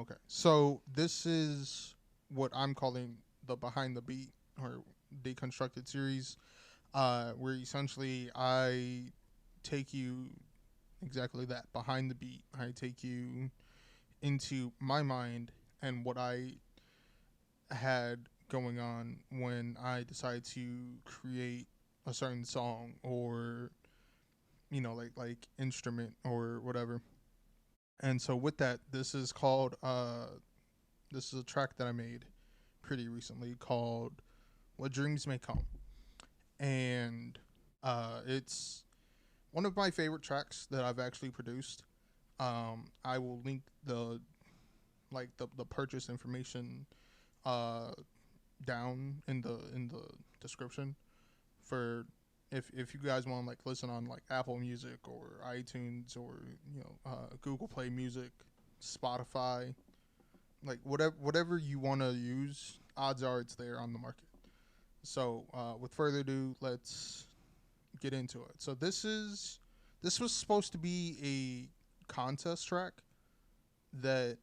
Okay. So this is what I'm calling the behind the beat or deconstructed series, where essentially I take you exactly that behind the beat. I take you into my mind and what I had going on when I decided to create a certain song or like instrument or whatever. And so with that, this is a track that I made pretty recently called "What Dreams May Come," and it's one of my favorite tracks that I've actually produced. I will link the purchase information uh, down in the description for if you guys want to like listen on like Apple Music or iTunes or Google Play Music, Spotify, like whatever you want to use. Odds are it's there on the market. So with further ado, let's get into it. So this was supposed to be a contest track that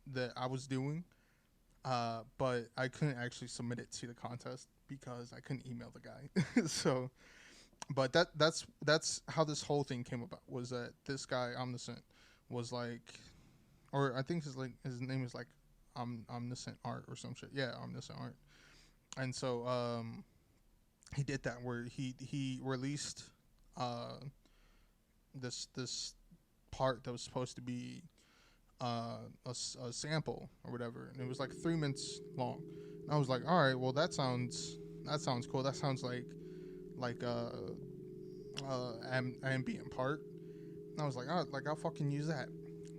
that I was doing, but I couldn't actually submit it to the contest because I couldn't email the guy. So, but that's how this whole thing came about. Was that this guy Omniscient was like, or I think his name is like Omniscient Art or some shit. Yeah, Omniscient Art. And so he did that where he released uh, this part that was supposed to be a sample or whatever, and it was like 3 minutes long. And I was like, all right, well that sounds cool. That sounds like ambient part. And I was like, oh, like I'll fucking use that.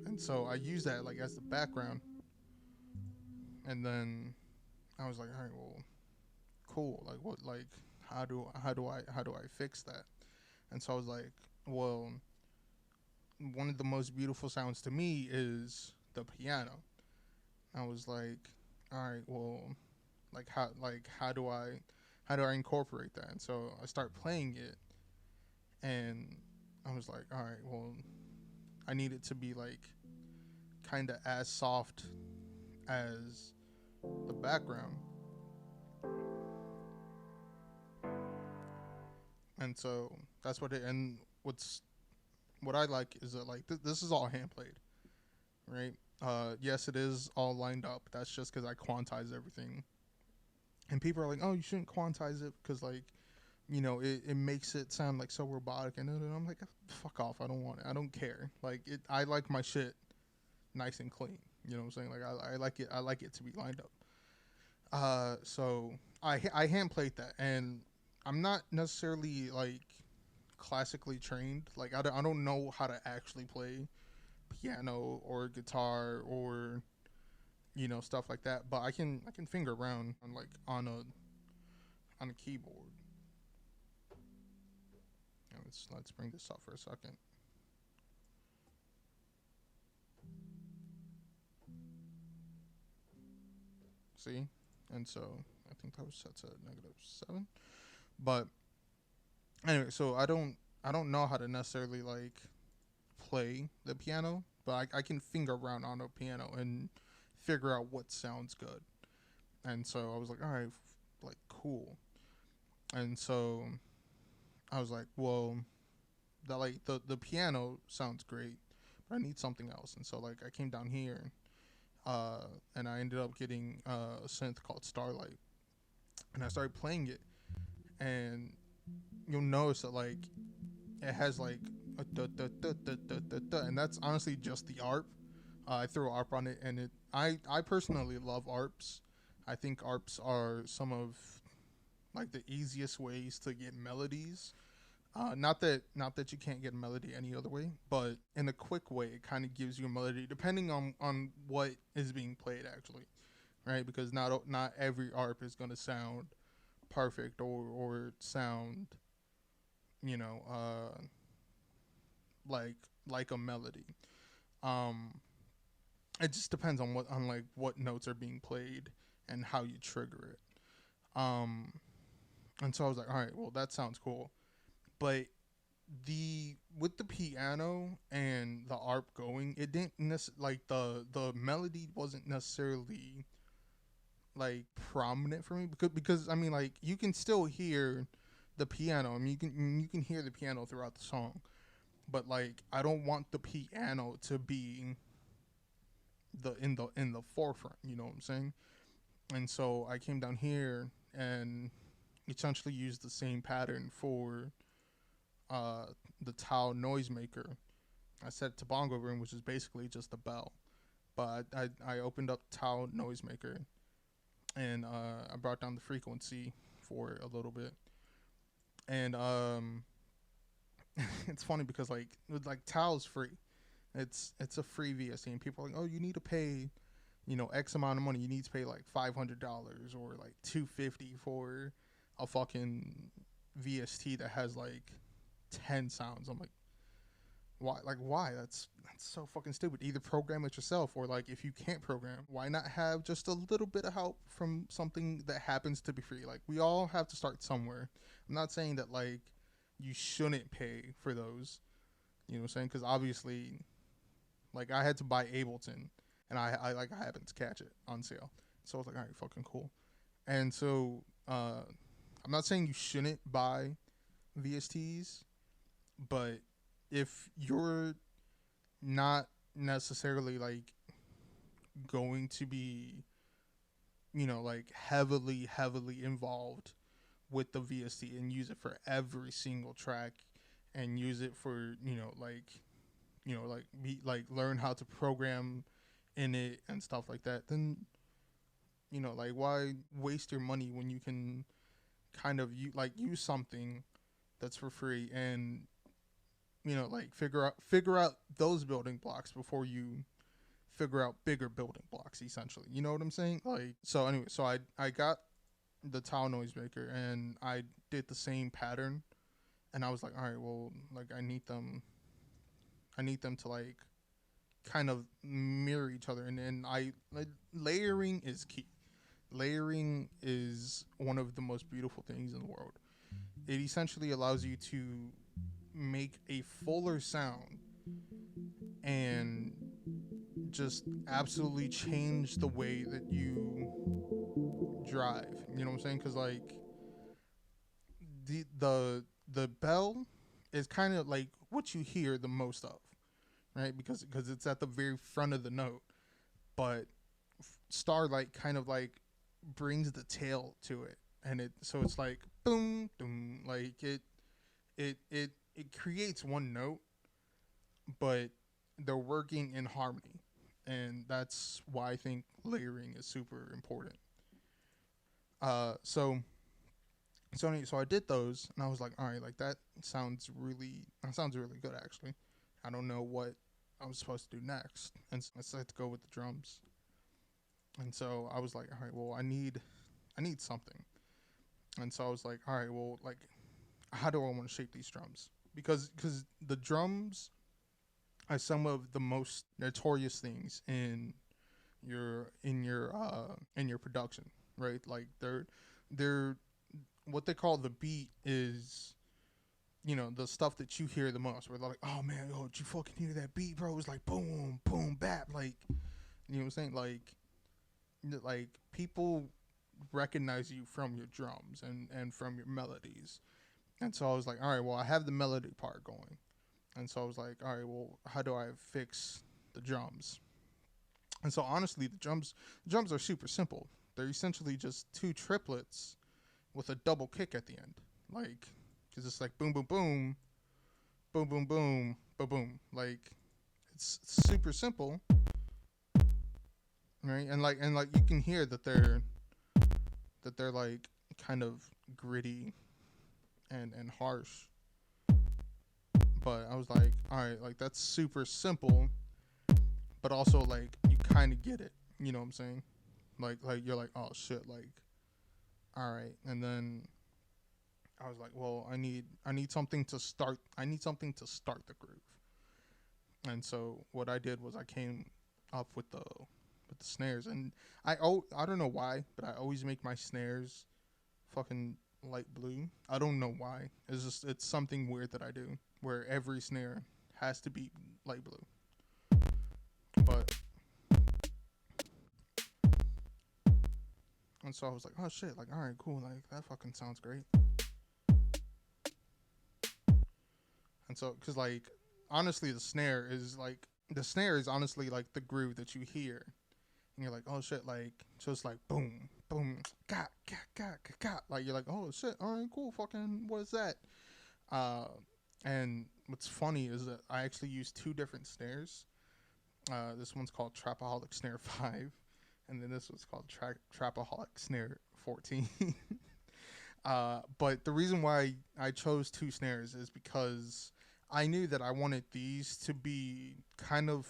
And so I used that like as the background, and then I was like, all right, well, cool. Like what? Like how do I fix that? And so I was like, well, one of the most beautiful sounds to me is the piano. I was like, all right, well, how do I incorporate that? And so I start playing it, and I was like, all right, well, I need it to be like kind of as soft as the background. And so that's what it. And what I like is that like this is all hand played, right? Yes, it is all lined up. That's just because I quantize everything. And people are like, oh, you shouldn't quantize it because like it makes it sound like so robotic. And I'm like, fuck off. I don't want it. I don't care. Like it. I like my shit nice and clean. You know what I'm saying? Like I like it. I like it to be lined up. So I hand played that, and I'm not necessarily like classically trained. Like I don't know how to actually play piano or guitar or stuff like that. But I can finger around on like on a keyboard. Let's bring this up for a second. See, and so I think that was set to -7. But anyway, so I don't know how to necessarily like play the piano, but I can finger around on a piano and figure out what sounds good. And so I was like, all right, like cool. And so I was like, well, the piano sounds great, but I need something else. And so like I came down here, and I ended up getting a synth called Starlight, and I started playing it, and you'll notice that like it has like a da da da da da da da, and that's honestly just the ARP. I threw ARP on it, and I personally love ARPs. I think ARPs are some of like the easiest ways to get melodies. Not that you can't get a melody any other way, but in a quick way, it kind of gives you a melody depending on what is being played actually, right? Because not every ARP is gonna sound perfect or sound you know like like a melody. Um, it just depends on like what notes are being played and how you trigger it. And so I was like, all right, well that sounds cool, but the with the piano and the arp going, it didn't like the melody wasn't necessarily like prominent for me, because I mean, like, you can still hear the piano. I mean, you can hear the piano throughout the song, but like, I don't want the piano to be in the forefront. You know what I'm saying? And so I came down here and essentially used the same pattern for uh, the Tao noisemaker. I set it to bongo room, which is basically just a bell. But I opened up Tao noisemaker, and I brought down the frequency for it a little bit. And it's funny because like Tao's free. It's a free VST, and people are like, oh, you need to pay, X amount of money. You need to pay like $500 or like $250 for a fucking VST that has like 10 sounds. I'm like, why? Like, why? That's so fucking stupid. Either program it yourself, or like, if you can't program, why not have just a little bit of help from something that happens to be free? Like, we all have to start somewhere. I'm not saying that like you shouldn't pay for those. You know what I'm saying? Because obviously, like, I had to buy Ableton, and I happened to catch it on sale, so I was like, all right, fucking cool. And so I'm not saying you shouldn't buy VSTs, but if you're not necessarily like going to be, like heavily involved with the VST and use it for every single track, and use it for, like be like learn how to program in it and stuff like that, then, like, why waste your money when you can kind of use something that's for free, and, like, figure out those building blocks before you figure out bigger building blocks, essentially. You know what I'm saying? Like, so anyway, so I got the Tau noisemaker, and I did the same pattern, and I was like, all right, well, like, I need them to like kind of mirror each other, and I like, layering is key. Layering is one of the most beautiful things in the world. It essentially allows you to make a fuller sound and just absolutely change the way that you drive. You know what I'm saying? Because like the bell is kind of like what you hear the most of, right? Because it's at the very front of the note, but Starlight kind of like brings the tail to it, and it's like boom boom, like it creates one note, but they're working in harmony, and that's why I think layering is super important. So I did those, and I was like, all right, like, that sounds really good, actually. I don't know what I was supposed to do next, and so I decided to go with the drums. And so I was like, all right, well, I need something. And so I was like, all right, well, like, how do I want to shape these drums? Because the drums are some of the most notorious things in your production, right? Like, they're what they call the beat is, the stuff that you hear the most. Where they're like, oh man, oh, did you fucking hear that beat, bro? It's like boom, boom, bap, like, you know what I'm saying? Like people recognize you from your drums and from your melodies. And so I was like, all right, well, I have the melody part going. And so I was like, all right, well, how do I fix the drums? And so honestly, the drums are super simple. They're essentially just two triplets with a double kick at the end. Like, because it's like boom, boom, boom, boom, boom, boom, boom, boom. Like, it's super simple, right? And like you can hear that they're like kind of gritty and harsh. But I was like, all right, like, that's super simple, but also like you kind of get it. You know what I'm saying? Like you're like, oh shit, like, all right. And then I was like, well, I need something to start. I need something to start the groove. And so what I did was I came up with the snares, and I don't know why, but I always make my snares fucking light blue. I don't know why. It's something weird that I do where every snare has to be light blue. But and so I was like, oh shit, like all right, cool, like that fucking sounds great. And so, cause like honestly, the snare is honestly like the groove that you hear, and you're like, oh shit, like so it's like boom, boom, got, like you're like, oh shit, all right, cool, fucking, what is that? Uh, and what's funny is that I actually use two different snares. This one's called Trapaholic Snare 5, and then this one's called Trapaholic Snare 14. But the reason why I chose two snares is because I knew that I wanted these to be kind of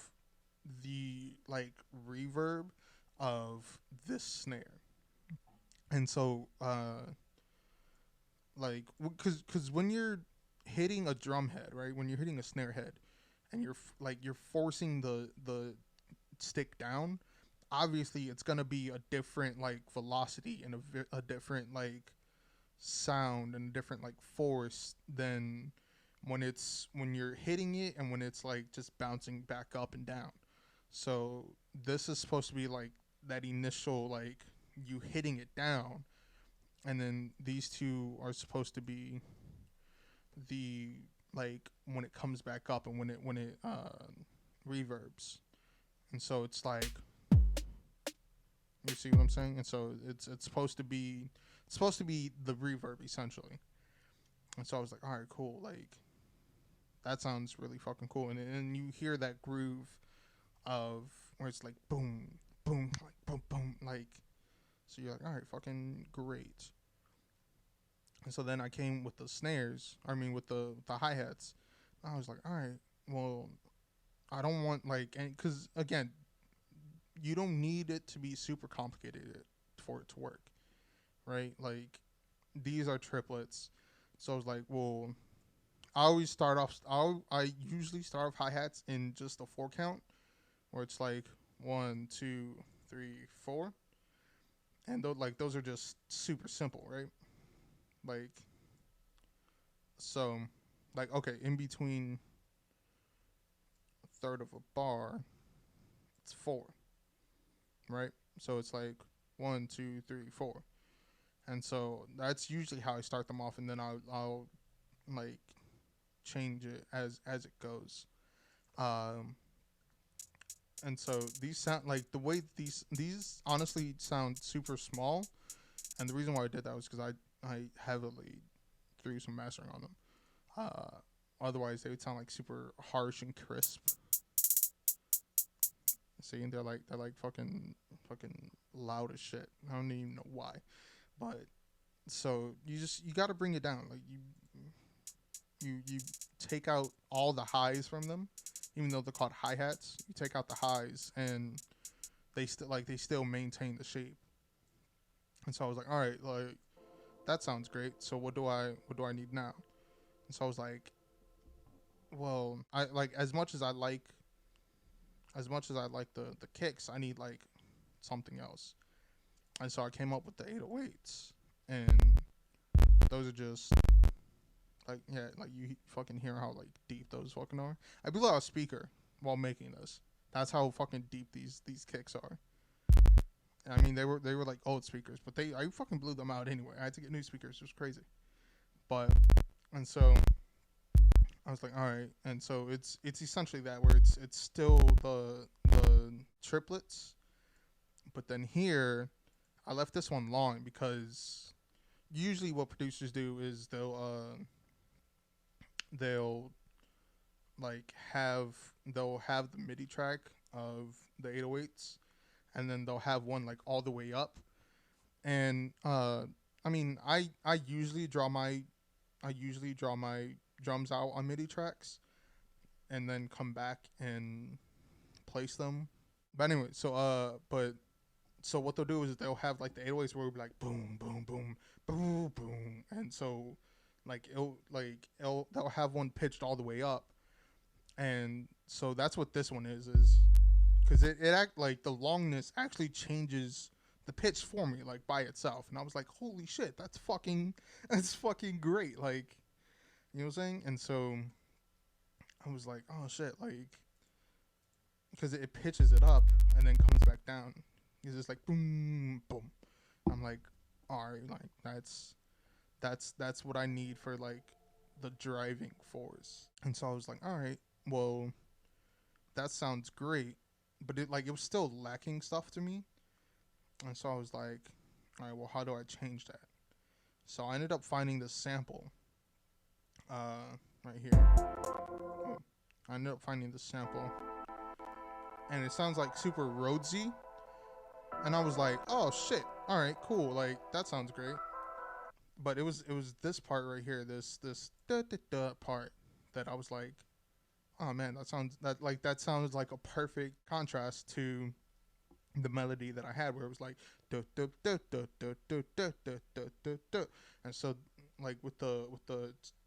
the like reverb of this snare. And so like cuz when you're hitting a drum head, right? When you're hitting a snare head and you're forcing the stick down, obviously it's going to be a different like velocity and a different like sound and a different like force than when you're hitting it and when it's like just bouncing back up and down. So this is supposed to be like that initial like you hitting it down, and then these two are supposed to be the like when it comes back up and when it reverbs. And so it's like, you see what I'm saying? And so it's supposed to be the reverb essentially. And so I was like, all right, cool, like that sounds really fucking cool. And you hear that groove of where it's like boom, boom, like boom, boom, like, so you're like, all right, fucking great. And so then I came with the snares. I mean, with the hi hats. I was like, all right, well, I don't want like, because again, you don't need it to be super complicated for it to work, right? Like, these are triplets, so I was like, well, I usually start off hi hats in just a 4 count, where it's like 1, 2, 3, 4, and those are just super simple, right? Like, so, like, okay, in between a third of a bar, it's 4, right? So it's like 1, 2, 3, 4, and so that's usually how I start them off, and then I'll like change it as it goes. Um, and so these sound like the way these honestly sound super small, and the reason why I did that was because I heavily threw some mastering on them. Otherwise, they would sound like super harsh and crisp. See, and they're like fucking loud as shit. I don't even know why, but so you got to bring it down. Like you take out all the highs from them, even though they're called hi hats. You take out the highs, and they still maintain the shape. And so I was like, all right, like that sounds great. So what do I need now? And so I was like, well, I like as much as I like the kicks, I need like something else. And so I came up with the 808s, and those are just like, yeah, like you fucking hear how like deep those fucking are. I blew out a speaker while making this. That's how fucking deep these kicks are. I mean, they were like old speakers, but I fucking blew them out anyway. I had to get new speakers. It was crazy. But and so I was like, all right. And so it's essentially that, where it's still the triplets, but then here I left this one long because usually what producers do is they'll they'll have the MIDI track of the 808s, and then they'll have one like all the way up. And I mean, I usually draw my drums out on MIDI tracks, and then come back and place them. But anyway, so what they'll do is they'll have like the 808s where it'll be like boom, boom, boom, boom, boom, and so they'll have one pitched all the way up, and so that's what this one is because it act like the longness actually changes the pitch for me like by itself, and I was like, holy shit, that's fucking great, like, you know what I'm saying? And so I was like, oh shit, like, because it pitches it up and then comes back down. It's just like boom, boom. I'm like, all right, like that's what I need for like the driving force. And so I was like, all right, well, that sounds great, but it was still lacking stuff to me. And so I was like, all right, well, how do I change that? So I ended up finding this sample, right here. I ended up finding this sample, and it sounds like super roadsy. And I was like, oh shit, all right, cool, like that sounds great. But it was this part right here, this da da da part that I was like, oh man, that sounds like a perfect contrast to the melody that I had, where it was like duh, duh, duh, duh, duh, duh, duh, duh, duh, duh, duh. And so like with the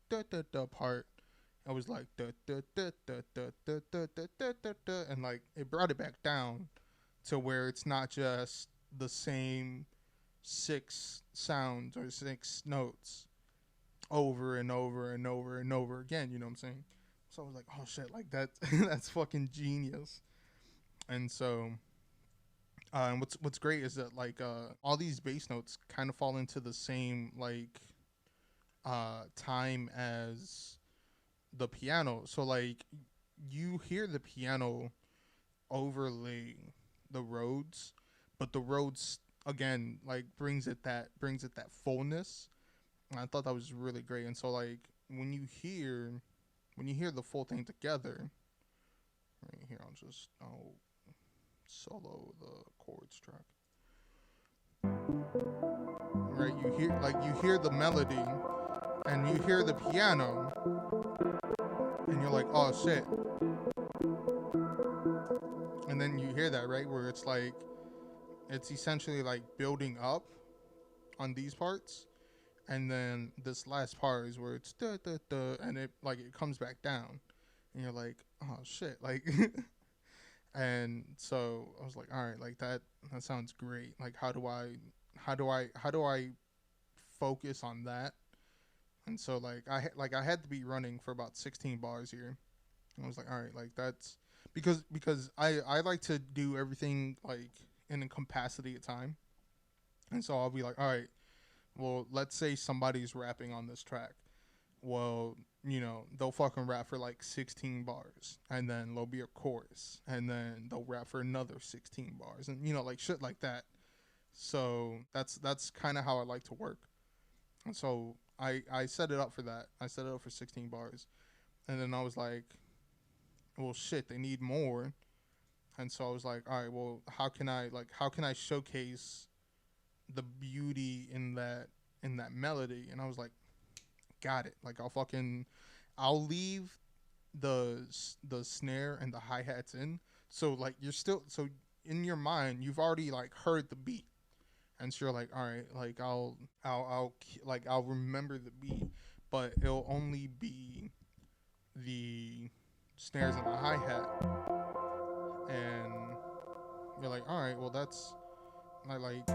duh, duh, duh part, I was like duh, duh, duh, duh, duh, duh, duh, duh, duh, duh, duh, and like it brought it back down to where it's not just the same six sounds or six notes over and over and over and over again. You know what I'm saying? So I was like, oh shit, like that that's fucking genius. And so and what's great is that like all these bass notes kind of fall into the same like time as the piano. So like you hear the piano overlay the Rhodes, but the Rhodes again like brings it that fullness. And I thought that was really great. And so like when you hear the full thing together, right here I'll solo the chords track. Right, you hear the melody and you hear the piano and you're like, oh shit. And then you hear that, right, where it's essentially like building up on these parts, and then this last part is where it's da da da, and it comes back down, and you're like, oh shit, like, and so I was like, all right, like that sounds great. Like, how do I focus on that? And so I had to be running for about 16 bars here. And I was like, all right, like that's because I like to do everything like in a capacity of time. And so I'll be like, all right, well, let's say somebody's rapping on this track. Well, they'll fucking rap for like 16 bars, and then there'll be a chorus, and then they'll rap for another 16 bars, and like shit like that. So that's kind of how I like to work. And so I set it up for that. I set it up for 16 bars, and then I was like, well, shit, they need more. And so I was like, all right, well, how can I showcase the beauty in that melody? And I was like, got it. Like I'll leave the snare and the hi-hats in. So like you're still so in your mind you've already like heard the beat. And so you're like, all right, like I'll remember the beat, but it'll only be the snares and the hi-hat. And you're like, all right, well that's like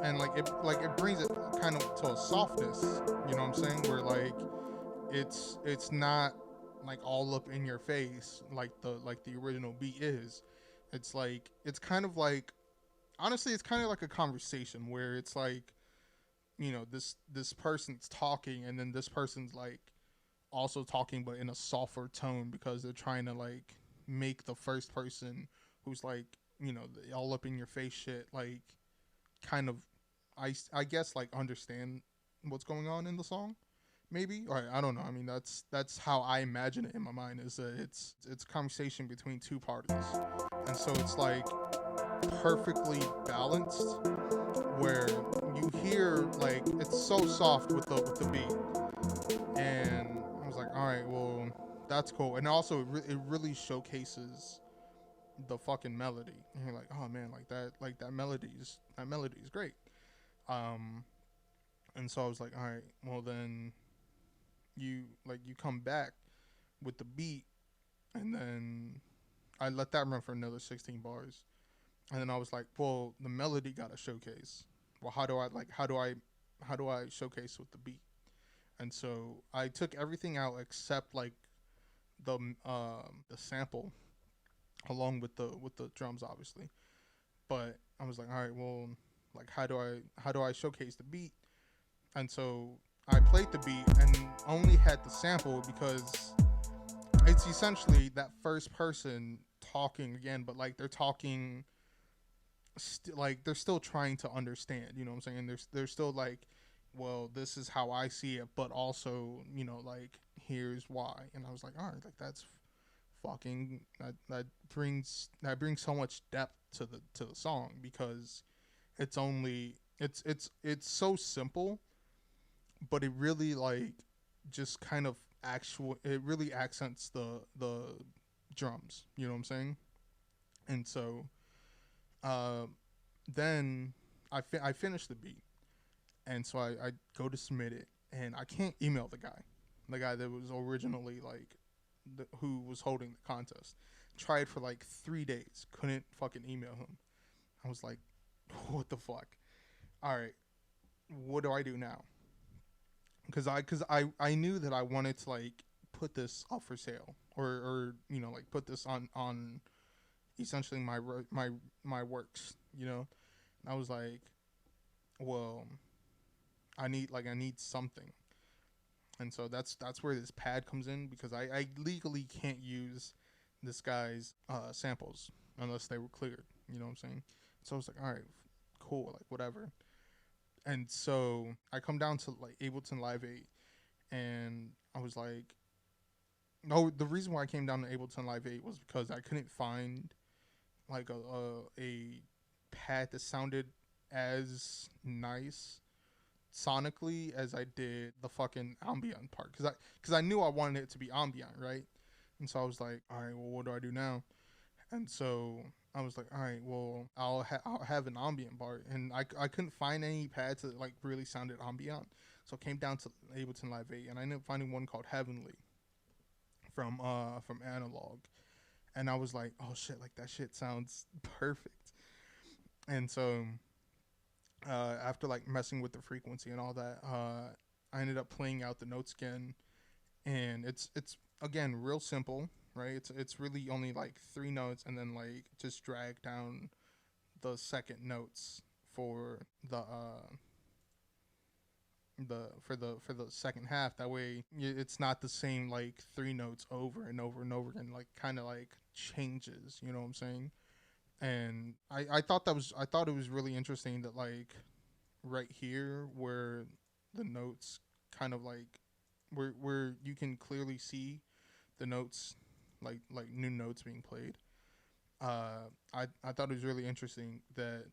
and like it brings it kind of to a softness, you know what I'm saying? Where like it's not like all up in your face like the original beat is. It's like it's kind of like honestly it's kind of like a conversation where it's like this person's talking and then this person's like also talking but in a softer tone because they're trying to like make the first person who's like the all up in your face shit like kind of I guess like understand what's going on in the song maybe, or I don't know. I mean that's how I imagine it in my mind is that it's conversation between two parties, and so it's like perfectly balanced where you hear like it's so soft with the beat. And I was like, all right, well that's cool. And also it really showcases the fucking melody, and you're like, oh man, like that melody's great. um and so I was like, all right, well then you come back with the beat, and then I let that run for another 16 bars, and then I was like, well, the melody got a showcase. Well, how do I showcase with the beat? And so I took everything out except like the the sample along with the drums, obviously. But I was like, all right, well, like how do I showcase the beat? And so I played the beat and only had the sample because it's essentially that first person talking again, but like they're talking like they're still trying to understand. You know what I'm saying? They're still like, well, this is how I see it, but also, like here's why. And I was like, all right, like that's fucking that brings so much depth to the song because it's so simple, but it really like just kind of actual it really accents the drums. You know what I'm saying? And so uh, then I finished the beat, and so I go to submit it, and I can't email the guy that was originally like who was holding the contest. Tried for like 3 days, couldn't fucking email him. I was like, what the fuck? All right, what do I do now? Because I knew that I wanted to like put this up for sale or like put this on essentially my works. And I was like, well, I need something. And so that's where this pad comes in because I legally can't use this guy's samples unless they were cleared. You know what I'm saying? So I was like, all right, cool, like whatever. And so I come down to like Ableton Live 8, and I was like, no, the reason why I came down to Ableton Live 8 was because I couldn't find like a pad that sounded as nice sonically as I did the fucking ambient part because I knew I wanted it to be ambient, right? And so I was like, all right, well, what do I do now? And so I was like, all right, well, I'll have an ambient part, and I couldn't find any pads that like really sounded ambient, so I came down to Ableton Live 8, and I ended up finding one called Heavenly from Analog, and I was like, oh shit, like that shit sounds perfect. And so after like messing with the frequency and all that, I ended up playing out the notes again, and it's again real simple, right? It's really only like 3 notes, and then like just drag down the second notes for the second half. That way, it's not the same like 3 notes over and over and over again. Like kind of like changes. You know what I'm saying? And I thought it was really interesting that like right here where the notes kind of like where you can clearly see the notes like new notes being played. I thought it was really interesting that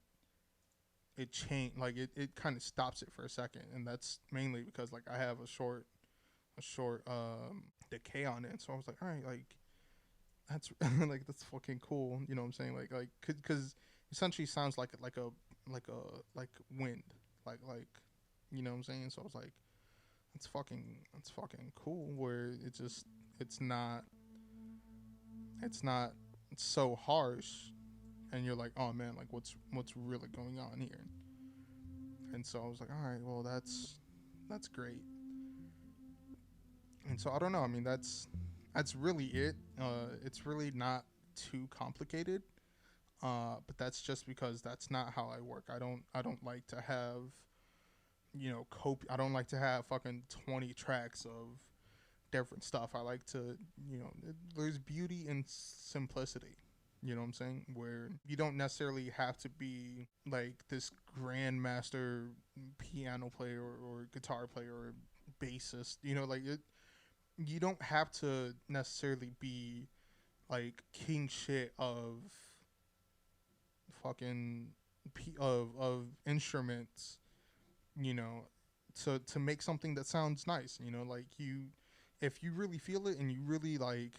it changed like it kind of stops it for a second, and that's mainly because like I have a short decay on it. So I was like, all right, like that's like that's fucking cool. You know what I'm saying? Like because essentially sounds like a like wind, like you know what I'm saying. So I was like, that's fucking cool. Where it's not it's not so harsh, and you're like, oh man, like what's really going on here? And so I was like, all right, well that's great. And so I don't know. I mean, that's really it. It's really not too complicated. But that's just because that's not how I work. I don't like to have I don't like to have fucking 20 tracks of different stuff. I like to there's beauty in simplicity. You know what I'm saying? Where you don't necessarily have to be like this grandmaster piano player or guitar player or bassist. Like you don't have to necessarily be like king shit of fucking of instruments, you know, to make something that sounds nice. Like if you really feel it and you really like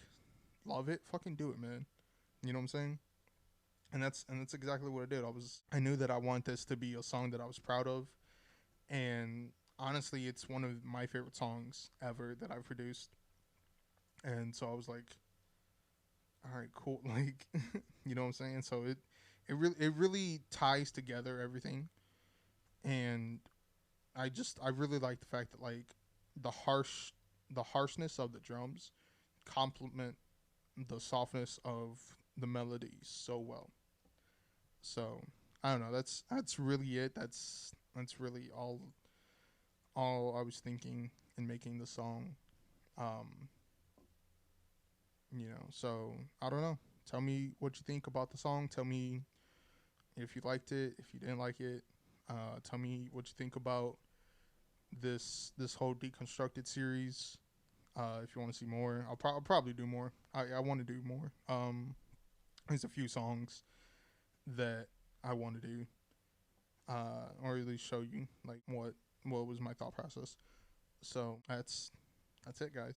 love it, fucking do it, man. You know what I'm saying? And that's exactly what I did. I knew that I want this to be a song that I was proud of, and honestly, it's one of my favorite songs ever that I've produced. And so I was like, all right, cool. Like, you know what I'm saying? So it really ties together everything, and I really like the fact that like the harshness of the drums complement the softness of the melodies so well. So I don't know. That's really it. That's really all I was thinking in making the song. Um, so I don't know. Tell me what you think about the song. Tell me if you liked it, if you didn't like it. Tell me what you think about this whole deconstructed series. If you want to see more, I'll probably do more. I want to do more. There's a few songs that I want to do, or at least show you like what was my thought process. So that's it, guys.